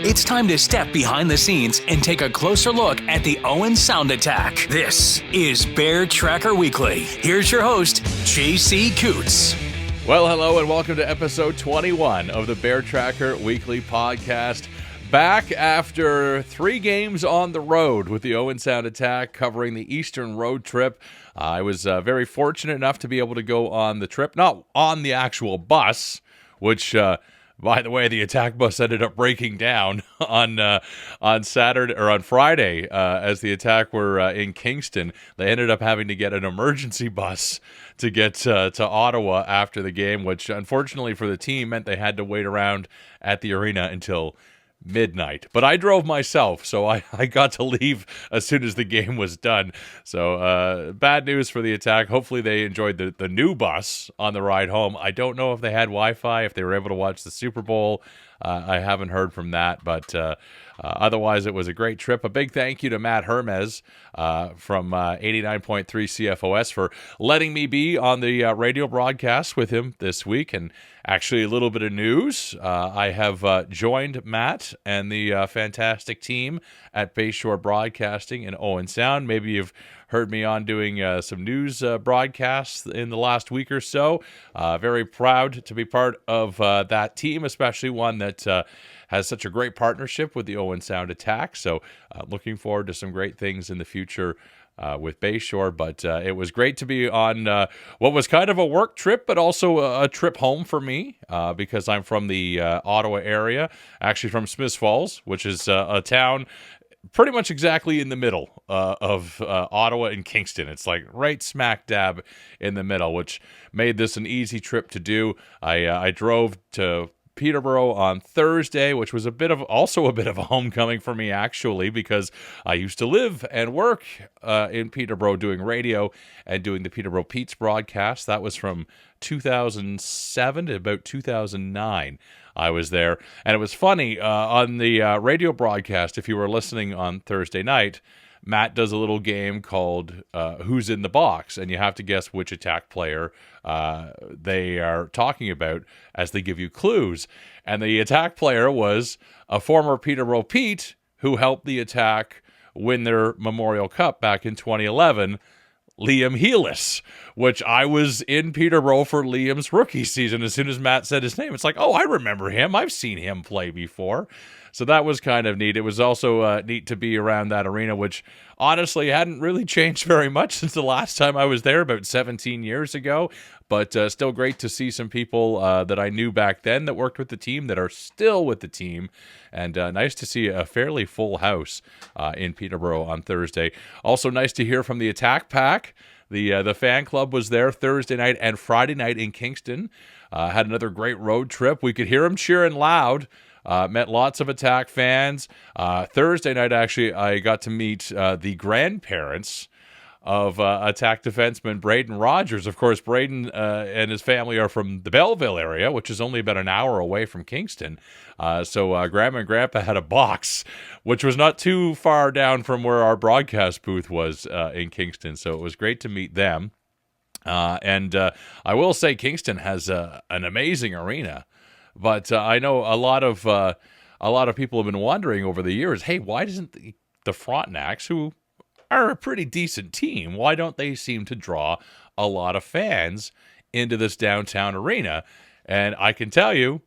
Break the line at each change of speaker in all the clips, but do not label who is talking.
It's time to step behind the scenes and take a closer look at the Owen Sound Attack. This is Bear Tracker Weekly. Here's your host, JC Coots.
Well, hello and welcome to episode 21 of the Bear Tracker Weekly podcast. Back after 3 games on the road with the Owen Sound Attack covering the Eastern road trip. I was very fortunate enough to be able to go on the trip, not on the actual bus, which, by the way, the attack bus ended up breaking down on Saturday or on Friday as the attack were in Kingston. They ended up having to get an emergency bus to get to Ottawa after the game, which unfortunately for the team meant they had to wait around at the arena until midnight. But I drove myself, so I got to leave as soon as the game was done. So bad news for the attack. Hopefully they enjoyed the new bus on the ride home. I don't know if they had Wi-Fi, if they were able to watch the Super Bowl. I haven't heard from that, but otherwise it was a great trip. A big thank you to Matt Hermiz from 89.3 CFOS for letting me be on the radio broadcast with him this week. And actually a little bit of news. I have joined Matt and the fantastic team at Bayshore Broadcasting in Owen Sound. Maybe you've heard me on doing some news broadcasts in the last week or so. Very proud to be part of that team, especially one that has such a great partnership with the Owen Sound Attack. So looking forward to some great things in the future with Bayshore. But it was great to be on what was kind of a work trip, but also a trip home for me because I'm from the Ottawa area, actually from Smiths Falls, which is a town pretty much exactly in the middle of Ottawa and Kingston. It's like right smack dab in the middle, which made this an easy trip to do. I drove to Peterborough on Thursday, which was also a bit of a homecoming for me, actually, because I used to live and work in Peterborough doing radio and doing the Peterborough Pete's broadcast. That was from 2007 to about 2009. I was there, and it was funny on the radio broadcast. If you were listening on Thursday night, Matt does a little game called Who's in the Box, and you have to guess which attack player they are talking about as they give you clues. And the attack player was a former Peterborough Pete who helped the attack win their Memorial Cup back in 2011, Liam Healis, which I was in Peterborough for Liam's rookie season. As soon as Matt said his name, it's like, oh, I remember him. I've seen him play before. So that was kind of neat. It was also neat to be around that arena, which honestly hadn't really changed very much since the last time I was there about 17 years ago. But still great to see some people that I knew back then that worked with the team that are still with the team. And nice to see a fairly full house in Peterborough on Thursday. Also nice to hear from the Attack Pack. The fan club was there Thursday night and Friday night in Kingston. Had another great road trip. We could hear them cheering loud. Met lots of Attack fans. Thursday night, actually, I got to meet the grandparents of Attack defenseman Braden Rogers. Of course, Braden and his family are from the Belleville area, which is only about an hour away from Kingston. So Grandma and Grandpa had a box, which was not too far down from where our broadcast booth was in Kingston. So it was great to meet them. And I will say Kingston has an amazing arena. But I know a lot of people have been wondering over the years, hey, why doesn't the Frontenacs, who are a pretty decent team, why don't they seem to draw a lot of fans into this downtown arena? And I can tell you,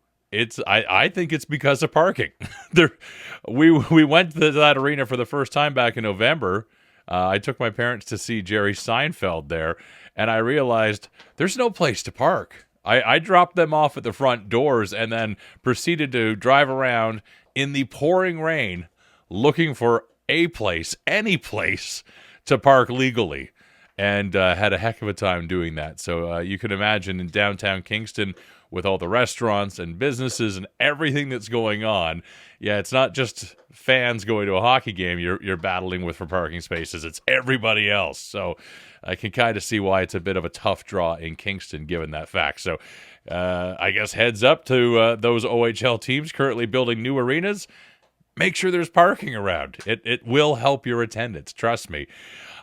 I think it's because of parking. We went to that arena for the first time back in November. I took my parents to see Jerry Seinfeld there, and I realized there's no place to park. I dropped them off at the front doors and then proceeded to drive around in the pouring rain looking for a place, any place, to park legally, and had a heck of a time doing that. So you can imagine in downtown Kingston with all the restaurants and businesses and everything that's going on, yeah, it's not just fans going to a hockey game you're battling with for parking spaces. It's everybody else. So I can kind of see why it's a bit of a tough draw in Kingston, given that fact. So I guess heads up to those OHL teams currently building new arenas. Make sure there's parking around. It will help your attendance. Trust me.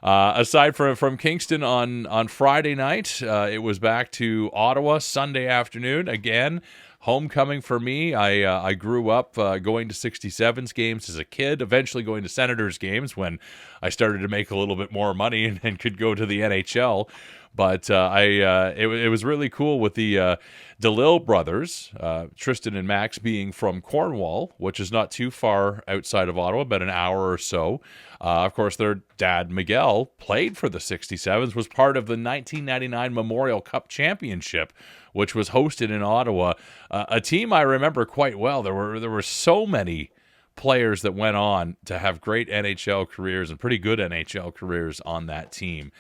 Aside from Kingston on Friday night, it was back to Ottawa Sunday afternoon. Again, homecoming for me. I grew up going to 67s games as a kid, eventually going to Senators games when I started to make a little bit more money and could go to the NHL. But it was really cool with the DeLille brothers, Tristan and Max, being from Cornwall, which is not too far outside of Ottawa, about an hour or so. Of course, their dad, Miguel, played for the 67s, was part of the 1999 Memorial Cup Championship, which was hosted in Ottawa. A team I remember quite well. There were so many players that went on to have great NHL careers and pretty good NHL careers on that team.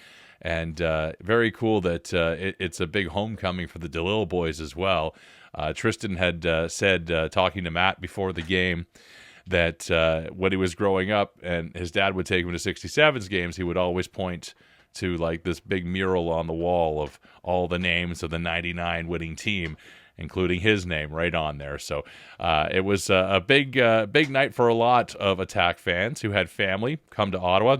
And very cool that it's a big homecoming for the DeLille boys as well. Tristan had said, talking to Matt before the game, that when he was growing up and his dad would take him to 67s games, he would always point to like this big mural on the wall of all the names of the 99 winning team, including his name right on there. So it was a big night for a lot of Attack fans who had family come to Ottawa.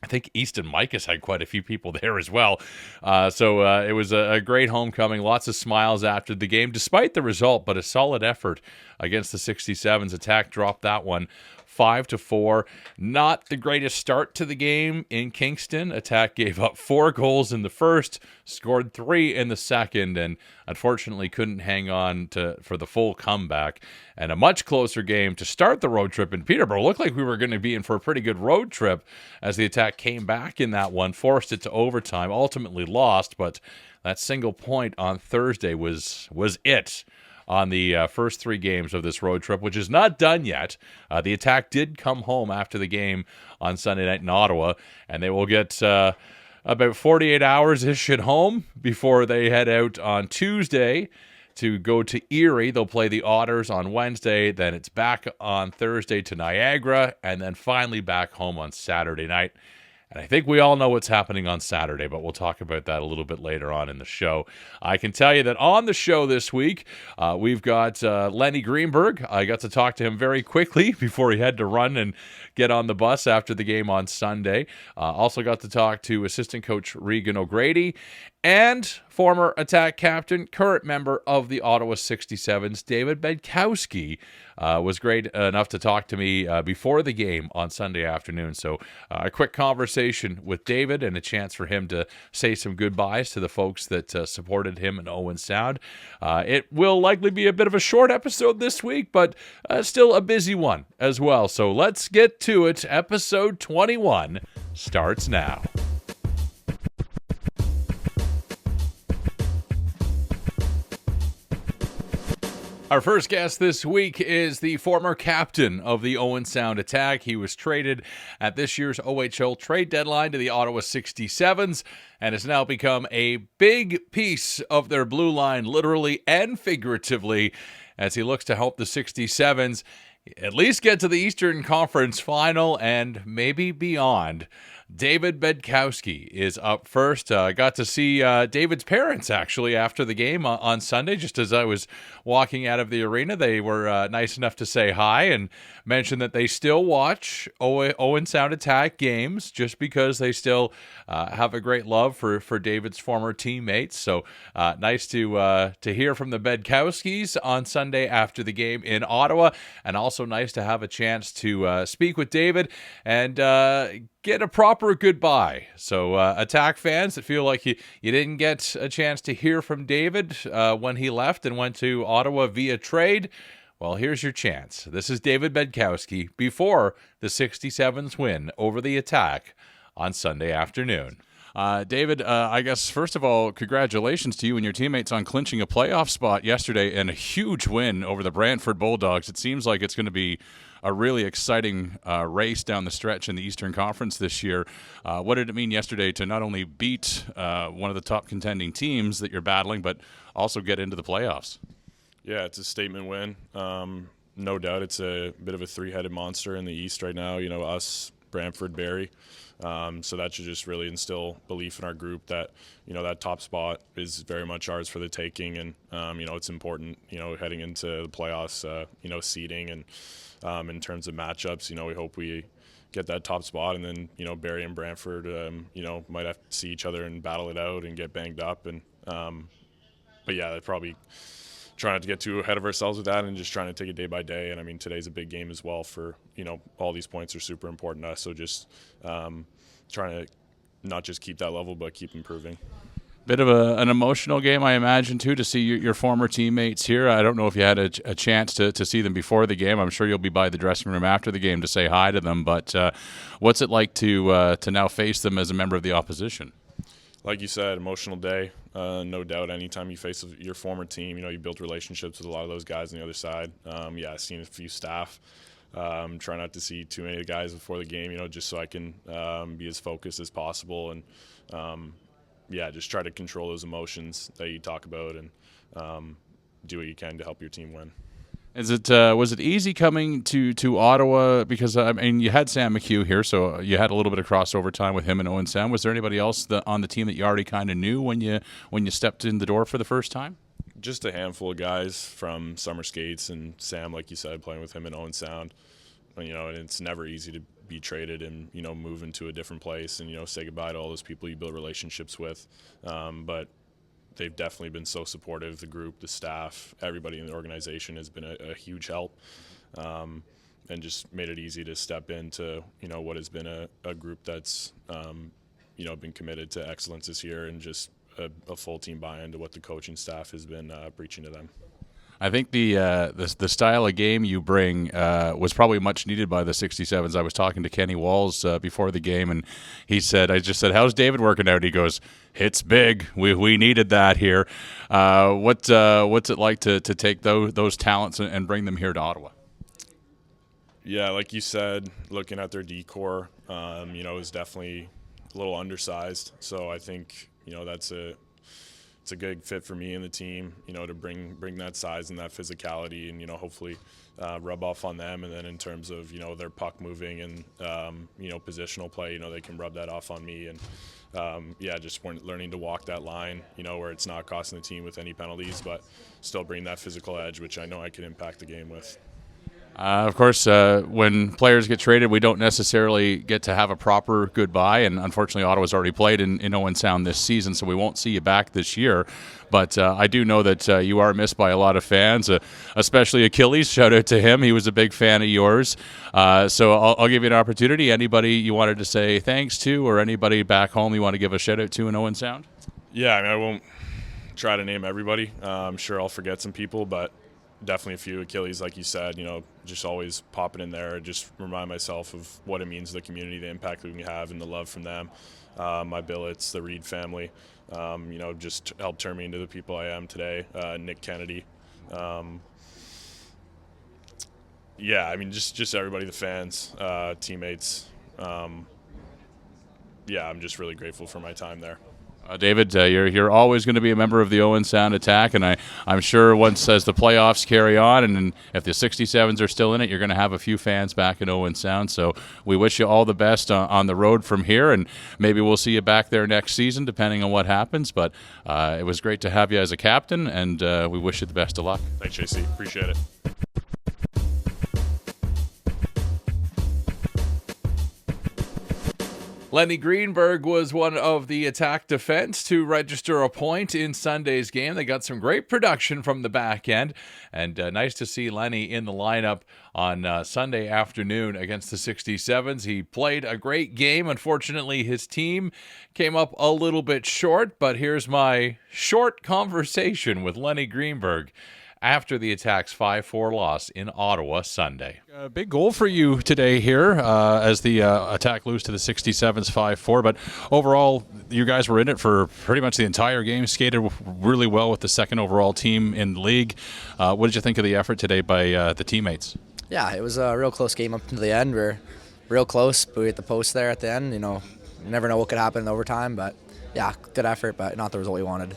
I think Easton Micus had quite a few people there as well. So it was a great homecoming. Lots of smiles after the game, despite the result, but a solid effort against the 67s. Attack dropped that one 5-4. Not the greatest start to the game in Kingston. Attack gave up 4 goals in the first, scored 3 in the second, and unfortunately couldn't hang on for the full comeback. And a much closer game to start the road trip in Peterborough. Looked like we were going to be in for a pretty good road trip as the Attack came back in that one, forced it to overtime, ultimately lost, but that single point on Thursday was it on the first 3 games of this road trip, which is not done yet. The Attack did come home after the game on Sunday night in Ottawa, and they will get about 48 hours-ish at home before they head out on Tuesday to go to Erie. They'll play the Otters on Wednesday, then it's back on Thursday to Niagara, and then finally back home on Saturday night. And I think we all know what's happening on Saturday, but we'll talk about that a little bit later on in the show. I can tell you that on the show this week, we've got Lenny Greenberg. I got to talk to him very quickly before he had to run and get on the bus after the game on Sunday. Also got to talk to assistant coach Reagan O'Grady and former Attack captain, current member of the Ottawa 67s, David Bedkowski. Was great enough to talk to me before the game on Sunday afternoon. So a quick conversation with David and a chance for him to say some goodbyes to the folks that supported him in Owen Sound. It will likely be a bit of a short episode this week, but still a busy one as well. So let's get to it. Episode 21 starts now. Our first guest this week is the former captain of the Owen Sound Attack. He was traded at this year's OHL trade deadline to the Ottawa 67s and has now become a big piece of their blue line, literally and figuratively, as he looks to help the 67s at least get to the Eastern Conference Final and maybe beyond. David Bedkowski is up first. Got to see David's parents, actually, after the game on Sunday, just as I was walking out of the arena. They were nice enough to say hi and mention that they still watch Owen Sound Attack games just because they still have a great love for David's former teammates. So nice to hear from the Bedkowskis on Sunday after the game in Ottawa, and also nice to have a chance to speak with David and get a proper goodbye. So Attack fans that feel like you didn't get a chance to hear from David when he left and went to Ottawa via trade, well, here's your chance. This is David Bedkowski before the 67s win over the Attack on Sunday afternoon. David, I guess, first of all, congratulations to you and your teammates on clinching a playoff spot yesterday and a huge win over the Brantford Bulldogs. It seems like it's going to be a really exciting race down the stretch in the Eastern Conference this year. What did it mean yesterday to not only beat one of the top contending teams that you're battling, but also get into the playoffs?
Yeah, it's a statement win. No doubt it's a bit of a three-headed monster in the East right now, us, Brantford, Barrie. So that should just really instill belief in our group that, that top spot is very much ours for the taking. And, it's important, heading into the playoffs, seeding and in terms of matchups, we hope we get that top spot. And then, Barrie and Brantford, might have to see each other and battle it out and get banged up. And, but yeah, that probably try not to get too ahead of ourselves with that and just trying to take it day by day. And I mean, today's a big game as well for, all these points are super important to us. So just trying to not just keep that level, but keep improving.
Bit of an emotional game, I imagine, too, to see your former teammates here. I don't know if you had a chance to see them before the game. I'm sure you'll be by the dressing room after the game to say hi to them. But what's it like to now face them as a member of the opposition?
Like you said, emotional day, no doubt. Anytime you face your former team, you build relationships with a lot of those guys on the other side. I've seen a few staff. Try not to see too many guys before the game, just so I can be as focused as possible and just try to control those emotions that you talk about and do what you can to help your team win.
Was it easy coming to Ottawa? Because, you had Sam McHugh here, so you had a little bit of crossover time with him and Owen Sound. Was there anybody else on the team that you already kind of knew when you stepped in the door for the first time?
Just a handful of guys from summer skates, and Sam, like you said, playing with him and Owen Sound. And it's never easy to be traded and move into a different place and say goodbye to all those people you build relationships with. But they've definitely been so supportive. The group, the staff, everybody in the organization has been a huge help, and just made it easy to step into what has been a group that's been committed to excellence this year and just a full team buy-in to what the coaching staff has been preaching to them.
I think the style of game you bring was probably much needed by the 67s. I was talking to Kenny Walls before the game, and I just said, how's David working out? He goes, hits big. We needed that here. What's it like to take those talents and bring them here to Ottawa?
Yeah, like you said, looking at their decor, is definitely a little undersized. So I think, it's a good fit for me and the team, to bring that size and that physicality and, hopefully rub off on them. And then in terms of, their puck moving and, positional play, they can rub that off on me. And, just learning to walk that line, where it's not costing the team with any penalties, but still bring that physical edge, which I know I can impact the game with.
Of course, when players get traded, we don't necessarily get to have a proper goodbye, and unfortunately Ottawa's already played in Owen Sound this season, so we won't see you back this year. But I do know that you are missed by a lot of fans, especially Achilles. Shout out to him. He was a big fan of yours. So I'll give you an opportunity. Anybody you wanted to say thanks to, or anybody back home you want to give a shout out to in Owen Sound?
Yeah, I won't try to name everybody. I'm sure I'll forget some people, but definitely a few. Achilles, like you said, just always popping in there, just remind myself of what it means to the community, the impact we can have, and the love from them. My billets, the Reed family, just helped turn me into the people I am today. Nick Kennedy. Just everybody, the fans, teammates. I'm just really grateful for my time there.
David, you're always going to be a member of the Owen Sound Attack, and I'm sure once as the playoffs carry on, and if the 67s are still in it, you're going to have a few fans back in Owen Sound. So we wish you all the best on the road from here, and maybe we'll see you back there next season, depending on what happens. But it was great to have you as a captain, and we wish you the best of luck.
Thanks, JC. Appreciate it.
Lenny Greenberg was one of the Attack defense to register a point in Sunday's game. They got some great production from the back end, and nice to see Lenny in the lineup on Sunday afternoon against the 67s. He played a great game. Unfortunately, his team came up a little bit short, but here's my short conversation with Lenny Greenberg after the Attack's 5-4 loss in Ottawa Sunday. A big goal for you today here as the Attack lose to the 67s 5-4, but overall you guys were in it for pretty much the entire game, skated really well with the second overall team in the league. What did you think of the effort today by the teammates?
Yeah, it was a real close game up to the end. We're real close, but we hit the post there at the end. You never know what could happen in overtime, but yeah, good effort, but not the result we wanted.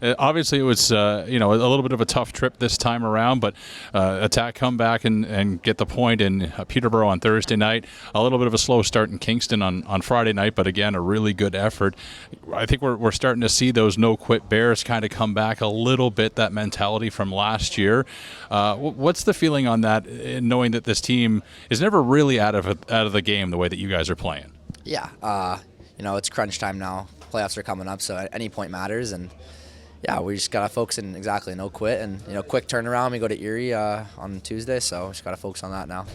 Obviously, it was a little bit of a tough trip this time around, but Attack come back and get the point in Peterborough on Thursday night. A little bit of a slow start in Kingston on Friday night, but again, a really good effort. I think we're starting to see those no-quit Bears kind of come back a little bit, that mentality from last year. What's the feeling on that, knowing that this team is never really out of the game the way that you guys are playing?
Yeah, it's crunch time now. Playoffs are coming up, so any point matters, and Yeah, we just gotta focus and no quit, and quick turnaround. We go to Erie on Tuesday, so just gotta focus on that now.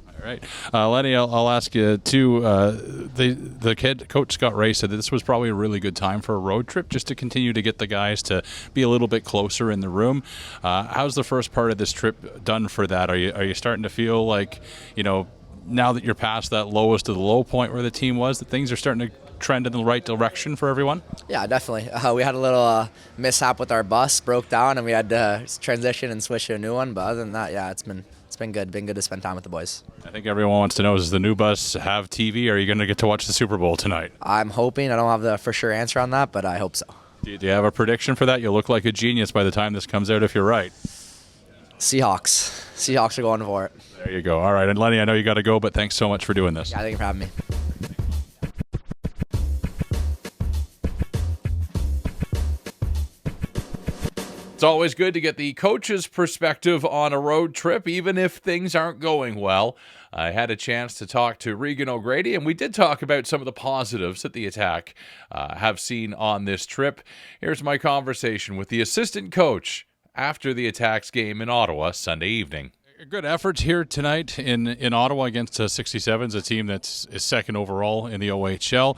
All right, Lenny, I'll ask you too. The coach Scott Ray said that this was probably a really good time for a road trip, just to continue to get the guys to be a little bit closer in the room. How's the first part of this trip done for that? Are you starting to feel like, now that you're past that lowest of the low point where the team was, that things are starting to trend in the right direction for everyone? Yeah, definitely. We had a little mishap with our bus, broke down, and we had to transition and switch to a new one. But other than that, yeah, it's been good. Been good to spend time with the boys. I think everyone wants to know, does the new bus have TV? Are you going to get to watch the Super Bowl tonight? I'm hoping. I don't have the for sure answer on that, but I hope so. Do you have a prediction for that? You'll look like a genius by the time this comes out if you're right. Seahawks. Seahawks are going for it. There you go. All right. And Lenny, I know you got to go, but thanks so much for doing this. Yeah, thank you for having me.
It's always good to get the coach's perspective on a road trip, even if things aren't going well. I had a chance to talk to Reagan O'Grady, and we did talk about some of the positives that the Attack have seen on this trip. Here's my conversation with the assistant coach after the Attack's game in Ottawa Sunday evening. Good efforts here tonight in Ottawa against 67s, a team that's is second overall in the OHL.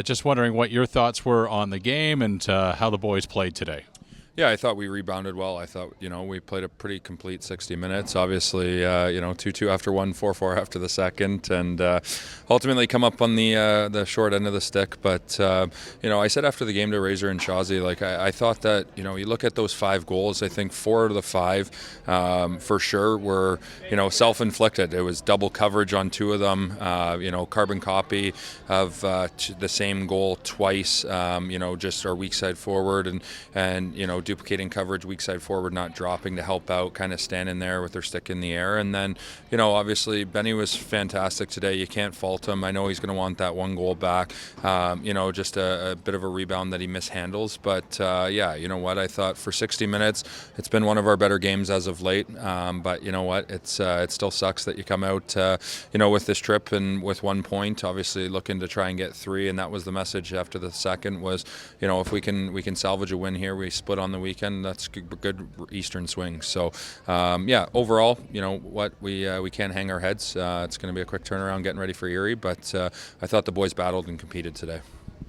Just wondering what your thoughts were on the game and how the boys played today.
Yeah, I thought we rebounded well. I thought, we played a pretty complete 60 minutes. Obviously, 2-2 after one, 4-4 after the second, and ultimately come up on the short end of the stick. But, I said after the game to Razor and Shazi, I thought that, you look at those 5 goals, I think 4 out of the 5 for sure were, self-inflicted. It was double coverage on 2 of them, carbon copy of the same goal twice, just our weak side forward and duplicating coverage, weak side forward, not dropping to help out, kind of standing there with their stick in the air. And then, obviously Benny was fantastic today. You can't fault him. I know he's going to want that 1 goal back. Just a bit of a rebound that he mishandles. But, you know what? I thought for 60 minutes, it's been one of our better games as of late. But you know what? It still sucks that you come out, with this trip and with 1 point, obviously looking to try and get 3. And that was the message after the second was, if we can salvage a win here, we split on the weekend, that's good Eastern swing. So overall, we can't hang our heads. It's going to be a quick turnaround getting ready for Erie, but I thought the boys battled and competed today.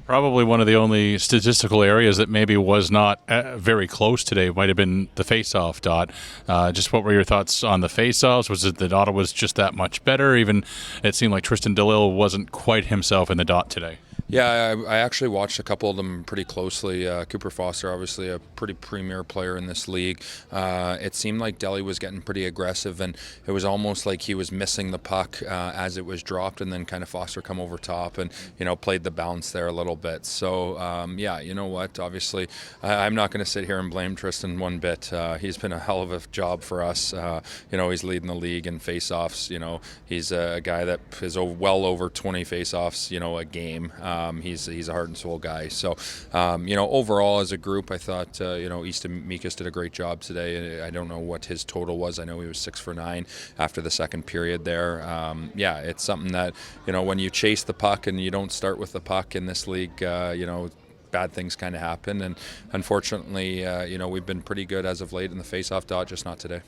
Probably one of the only statistical areas that maybe was not very close today might have been the face-off dot. Just what were your thoughts on the face-offs? Was it that Ottawa was just that much better? Even it seemed like Tristan DeLille wasn't quite himself in the dot today.
Yeah, I actually watched a couple of them pretty closely. Cooper Foster, obviously a pretty premier player in this league. It seemed like Delhi was getting pretty aggressive, and it was almost like he was missing the puck as it was dropped, and then kind of Foster come over top and, played the bounce there a little bit. So, you know what? Obviously, I'm not going to sit here and blame Tristan one bit. He's been a hell of a job for us. He's leading the league in face-offs. He's a guy that is well over 20 face-offs, a game. He's a heart and soul guy. So, overall as a group, I thought, Easton Mikas did a great job today. I don't know what his total was. I know he was 6 for 9 after the second period there. It's something that, when you chase the puck and you don't start with the puck in this league, bad things kind of happen. And unfortunately, we've been pretty good as of late in the face-off dot, just not today.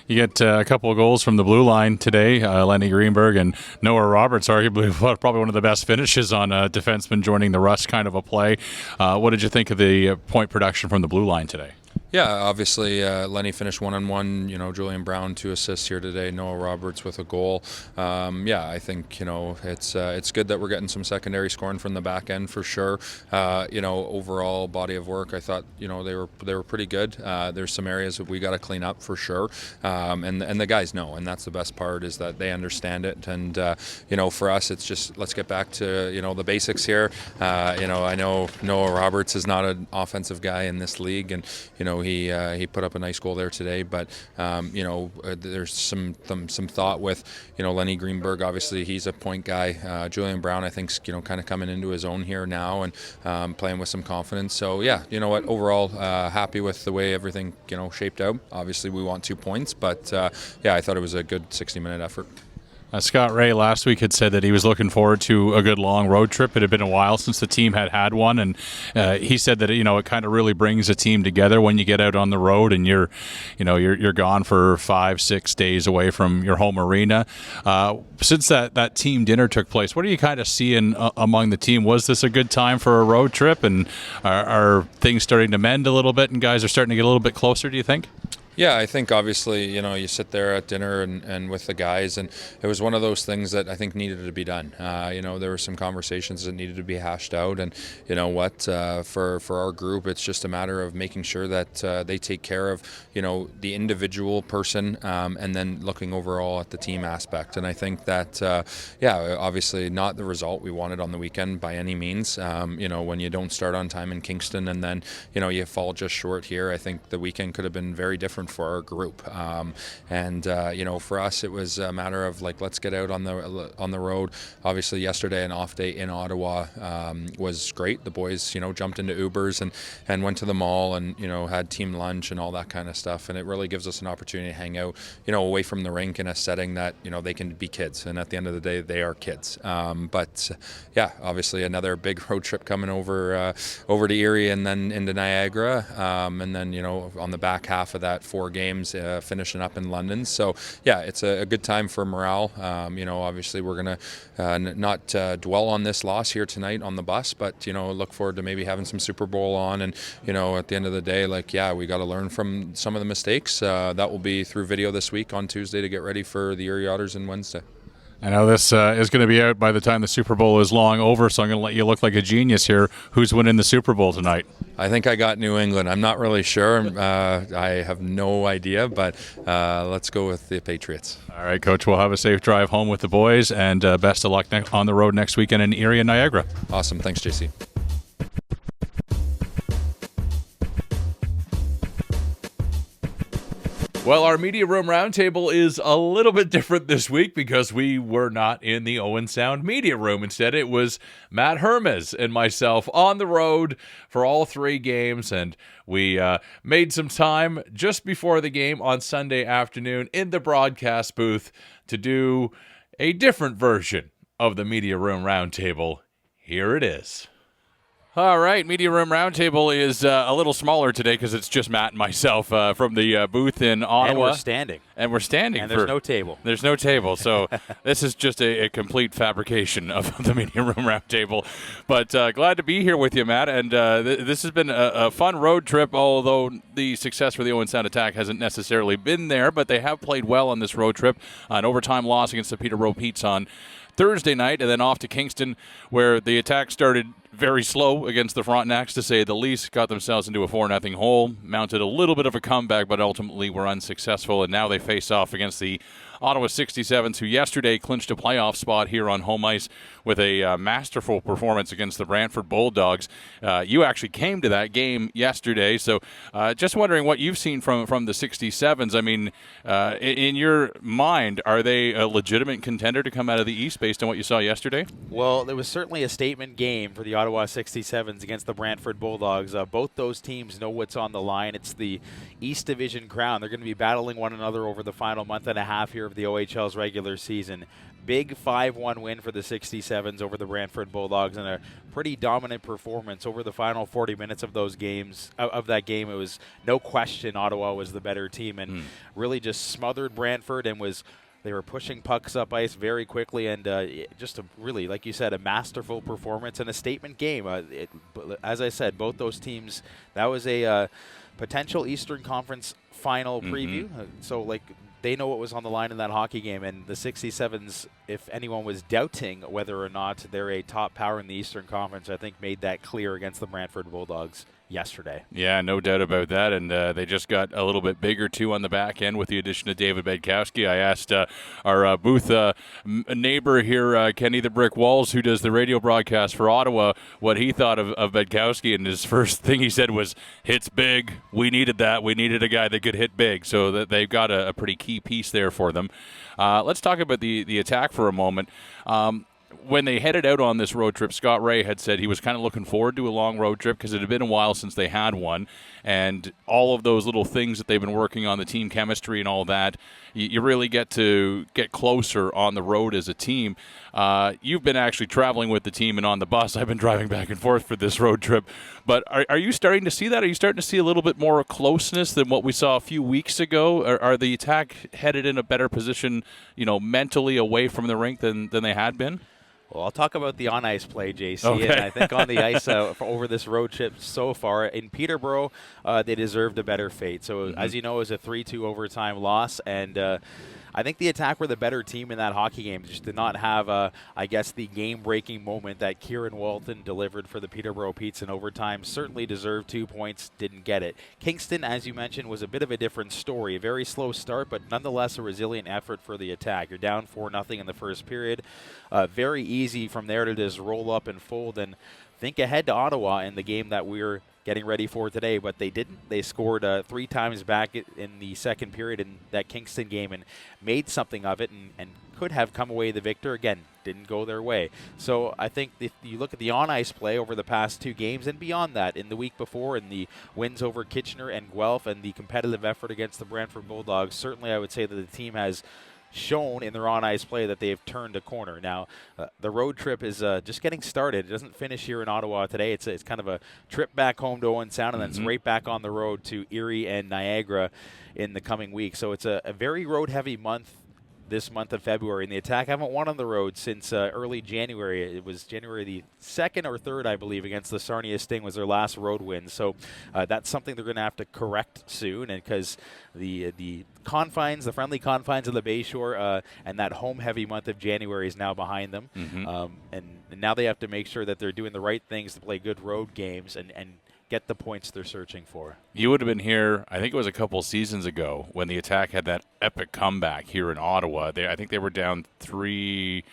You get a couple of goals from the blue line today. Lenny Greenberg and Noah Roberts, arguably probably one of the best finishes on a defenseman joining the rush kind of a play. What did you think of the point production from the blue line today?
Yeah, obviously Lenny finished 1-on-1. Julian Brown 2 assists here today. Noah Roberts with a goal. I think it's good that we're getting some secondary scoring from the back end for sure. Overall body of work, I thought they were pretty good. There's some areas that we got to clean up for sure, and the guys know, and that's the best part is that they understand it. And for us, it's just let's get back to the basics here. I know Noah Roberts is not an offensive guy in this league, and he put up a nice goal there today, but there's some thought with Lenny Greenberg. Obviously, he's a point guy. Julian Brown, I think, kind of coming into his own here now and playing with some confidence. So yeah, overall happy with the way everything shaped out. Obviously, we want 2 points, but I thought it was a good 60-minute effort.
Scott Ray last week had said that he was looking forward to a good long road trip. It had been a while since the team had one, and he said that it kind of really brings a team together when you get out on the road and you're gone for 5-6 days away from your home arena. Since that team dinner took place, what are you kind of seeing among the team? Was this a good time for a road trip, and are things starting to mend a little bit, and guys are starting to get a little bit closer? Do you think?
Yeah, I think obviously, you sit there at dinner and with the guys, and it was one of those things that I think needed to be done. There were some conversations that needed to be hashed out, and for our group, it's just a matter of making sure that they take care of, the individual person, and then looking overall at the team aspect. And I think that, obviously not the result we wanted on the weekend by any means. When you don't start on time in Kingston and then, you fall just short here, I think the weekend could have been very different for our group, for us it was a matter of let's get out on the road. Obviously yesterday an off day in Ottawa was great. The boys jumped into Ubers and went to the mall and had team lunch and all that kind of stuff, and it really gives us an opportunity to hang out away from the rink in a setting that they can be kids, and at the end of the day they are kids. Obviously another big road trip coming over to Erie and then into Niagara, and then on the back half of that 4 games finishing up in London. So it's a good time for morale. Obviously we're going to not dwell on this loss here tonight on the bus, but look forward to maybe having some Super Bowl on, and at the end of the day, we got to learn from some of the mistakes. That will be through video this week on Tuesday to get ready for the Erie Otters on Wednesday.
I know this is going to be out by the time the Super Bowl is long over, so I'm going to let you look like a genius here. Who's winning the Super Bowl tonight?
I think I got New England. I'm not really sure. I have no idea, but let's go with the Patriots.
All right, Coach, we'll have a safe drive home with the boys, and best of luck on the road next weekend in Erie and Niagara.
Awesome. Thanks, JC.
Well, our Media Room Roundtable is a little bit different this week because we were not in the Owen Sound Media Room. Instead, it was Matt Hermiz and myself on the road for all 3 games, and we made some time just before the game on Sunday afternoon in the broadcast booth to do a different version of the Media Room Roundtable. Here it is. All right, Media Room Roundtable is a little smaller today because it's just Matt and myself from the booth in Ottawa.
And we're standing.
And
there's no table.
There's no table, so this is just a complete fabrication of the Media Room Roundtable. But glad to be here with you, Matt. And this has been a fun road trip, although the success for the Owen Sound Attack hasn't necessarily been there. But they have played well on this road trip. An overtime loss against the Peterborough Petes on Thursday night, and then off to Kingston, where the Attack started very slow against the Frontenacs, to say the least, got themselves into a 4-0 hole, mounted a little bit of a comeback, but ultimately were unsuccessful, and now they face off against the Ottawa 67s, who yesterday clinched a playoff spot here on home ice with a masterful performance against the Brantford Bulldogs. You actually came to that game yesterday, so just wondering what you've seen from the 67s. I mean, in your mind, are they a legitimate contender to come out of the East based on what you saw yesterday?
Well, it was certainly a statement game for the Ottawa 67s against the Brantford Bulldogs. Both those teams know what's on the line. It's the East Division crown. They're going to be battling one another over the final month and a half here of the OHL's regular season. Big 5-1 win for the 67s over the Brantford Bulldogs, and a pretty dominant performance over the final 40 minutes of those games. Of that game, it was no question Ottawa was the better team and really just smothered Brantford, and they were pushing pucks up ice very quickly, and just a really, like you said, a masterful performance and a statement game. As I said, both those teams, that was a potential Eastern Conference final preview. They know what was on the line in that hockey game, and the 67s, if anyone was doubting whether or not they're a top power in the Eastern Conference, I think made that clear against the Brantford Bulldogs yesterday.
Yeah, no doubt about that, and they just got a little bit bigger, too, on the back end with the addition of David Bedkowski. I asked our booth neighbor here, Kenny the Brick Walls, who does the radio broadcast for Ottawa, what he thought of Bedkowski, and his first thing he said was, hits big. We needed that. We needed a guy that could hit big, so that they've got a pretty key piece there for them. Let's talk about the Attack for a moment.
when they headed out on this road trip, Scott Ray had said he was kind of looking forward to a long road trip because it had been a while since they had one. And all of those little things that they've been working on, the team chemistry and all that, you really get to get closer on the road as a team. You've been actually traveling with the team and on the bus. I've been driving back and forth for this road trip. But are you starting to see that? Are you starting to see a little bit more closeness than what we saw a few weeks ago? Are the Attack headed in a better position, mentally away from the rink than they had been?
Well, I'll talk about the on-ice play, JC,
Okay.
and I think on the ice over this road trip so far, in Peterborough, they deserved a better fate. So, as you know, it was a 3-2 overtime loss, and I think the Attack were the better team in that hockey game. Just did not have, the game-breaking moment that Kieran Walton delivered for the Peterborough Petes in overtime. Certainly deserved 2 points, didn't get it. Kingston, as you mentioned, was a bit of a different story. A very slow start, but nonetheless a resilient effort for the Attack. You're down 4-0 in the first period. Very easy from there to just roll up and fold and think ahead to Ottawa in the game that we're getting ready for today, but they didn't. They scored 3 times back in the second period in that Kingston game and made something of it and could have come away the victor. Again, didn't go their way. So I think if you look at the on-ice play over the past 2 games and beyond that, in the week before, in the wins over Kitchener and Guelph and the competitive effort against the Brantford Bulldogs, certainly I would say that the team has shown in their on-ice play that they have turned a corner. Now, the road trip is just getting started. It doesn't finish here in Ottawa today. It's kind of a trip back home to Owen Sound, and then it's right back on the road to Erie and Niagara in the coming week. So it's a very road-heavy month this month of February, and the Attack haven't won on the road since early January. It was January the 2nd or 3rd, I believe, against the Sarnia Sting was their last road win. So that's something they're going to have to correct soon, and because the confines, the friendly confines of the Bayshore, and that home-heavy month of January is now behind them. And now they have to make sure that they're doing the right things to play good road games and get the points they're searching for.
You would have been here, I think it was a couple seasons ago, when the Attack had that epic comeback here in Ottawa. I think they were down 5-3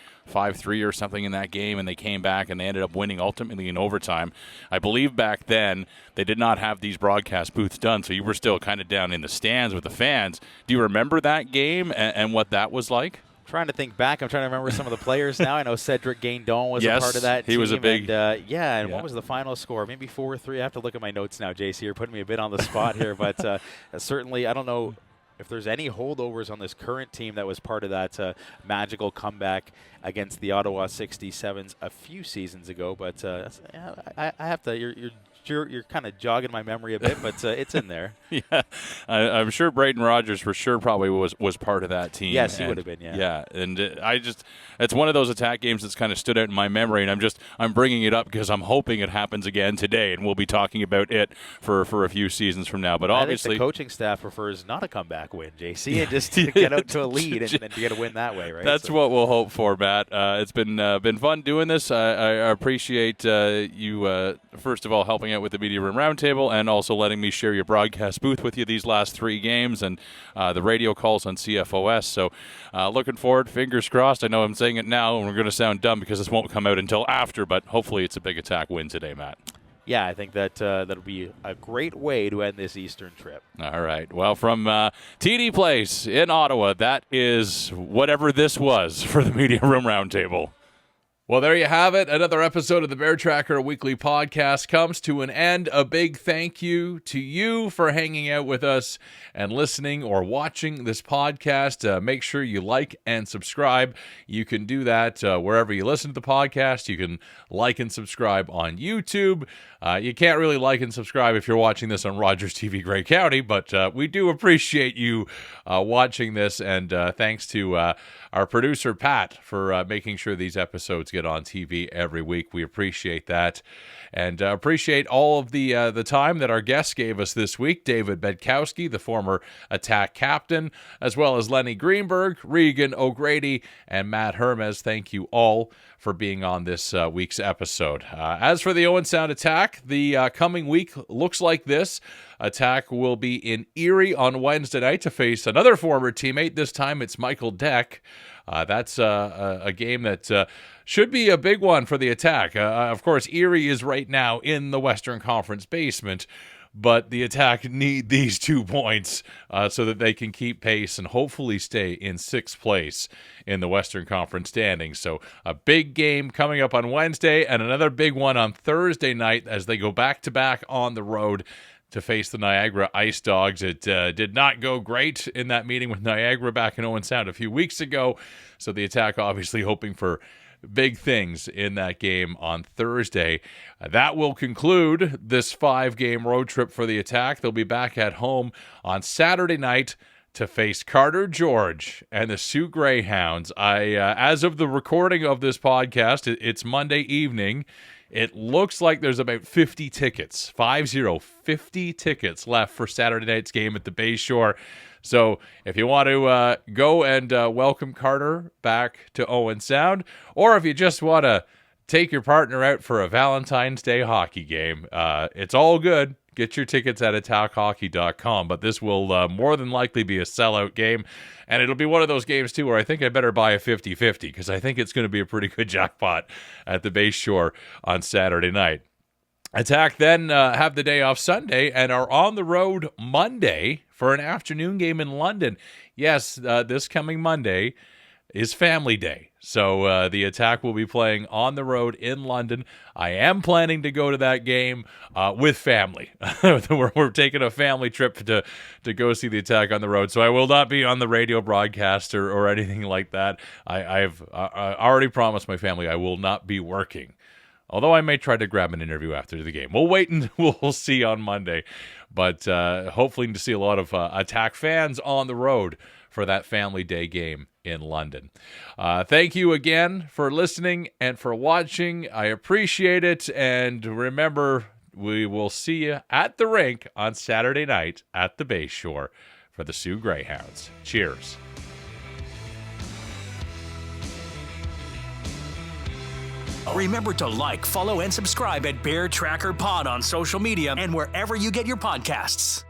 or something in that game, and they came back and they ended up winning ultimately in overtime. I believe back then they did not have these broadcast booths done, so you were still kind of down in the stands with the fans. Do you remember that game and what that was like?
Trying to think back. I'm trying to remember some of the players now. I know Cedric Gaindon was a part of that team.
He was a big...
And what was the final score? Maybe 4-3. I have to look at my notes now, JC. You're putting me a bit on the spot here. But certainly, I don't know if there's any holdovers on this current team that was part of that magical comeback against the Ottawa 67s a few seasons ago. But I have to... You're kind of jogging my memory a bit, but it's in there.
Yeah, I'm sure Braden Rogers for sure probably was part of that team.
Yes, he would have been. Yeah.
Yeah, and it's one of those Attack games that's kind of stood out in my memory, and I'm bringing it up because I'm hoping it happens again today, and we'll be talking about it for a few seasons from now. But obviously,
I think the coaching staff prefers not a comeback win, JC, and just to get out to a lead and to get a win that way, right?
That's what we'll hope for, Matt. It's been fun doing this. I appreciate you first of all helping out with the Media Room Roundtable and also letting me share your broadcast booth with you these last 3 games and the radio calls on CFOS. So looking forward, fingers crossed. I know I'm saying it now and we're going to sound dumb because this won't come out until after, but hopefully it's a big Attack win today, Matt.
Yeah, I think that'll be a great way to end this Eastern trip.
All right. Well, from TD Place in Ottawa, that is whatever this was for the Media Room Roundtable.
Well, there you have it. Another episode of the Bear Tracker Weekly Podcast comes to an end. A big thank you to you for hanging out with us and listening or watching this podcast. Make sure you like and subscribe. You can do that wherever you listen to the podcast. You can like and subscribe on YouTube. You can't really like and subscribe if you're watching this on Rogers TV Grey County, but we do appreciate you watching this, and thanks to our producer, Pat, for making sure these episodes get on TV every week. We appreciate that, and appreciate all of the time that our guests gave us this week. David Bedkowski, the former Attack captain, as well as Lenny Greenberg, Reagan O'Grady, and Matt Hermiz. Thank you all for being on this week's episode. As for the Owen Sound Attack, the coming week looks like this. Attack will be in Erie on Wednesday night to face another former teammate. This time it's Michael Deck. That's a game that should be a big one for the Attack. Of course, Erie is right now in the Western Conference basement, but the Attack need these 2 points so that they can keep pace and hopefully stay in 6th place in the Western Conference standings. So a big game coming up on Wednesday and another big one on Thursday night as they go back-to-back on the road to face the Niagara Ice Dogs. It did not go great in that meeting with Niagara back in Owen Sound a few weeks ago, so the Attack obviously hoping for big things in that game on Thursday. That will conclude this 5-game road trip for the Attack. They'll be back at home on Saturday night to face Carter George and the Sioux Greyhounds. As of the recording of this podcast, it's Monday evening. It looks like there's about 50 tickets, 50 tickets left for Saturday night's game at the Bay Shore. So if you want to go and welcome Carter back to Owen Sound, or if you just want to take your partner out for a Valentine's Day hockey game, it's all good. Get your tickets at attackhockey.com, but this will more than likely be a sellout game, and it'll be one of those games, too, where I think I better buy a 50-50, because I think it's going to be a pretty good jackpot at the Bay Shore on Saturday night. Attack then have the day off Sunday and are on the road Monday for an afternoon game in London. Yes, this coming Monday is Family Day. So the Attack will be playing on the road in London. I am planning to go to that game with family. We're taking a family trip to go see the Attack on the road. So I will not be on the radio broadcast or anything like that. I've already promised my family I will not be working. Although I may try to grab an interview after the game. We'll wait and we'll see on Monday. But hopefully to see a lot of Attack fans on the road for that Family Day game in London. Thank you again for listening and for watching. I appreciate it. And remember, we will see you at the rink on Saturday night at the Bay Shore for the Sioux Greyhounds. Cheers.
Remember to like, follow, and subscribe at Bear Tracker Pod on social media and wherever you get your podcasts.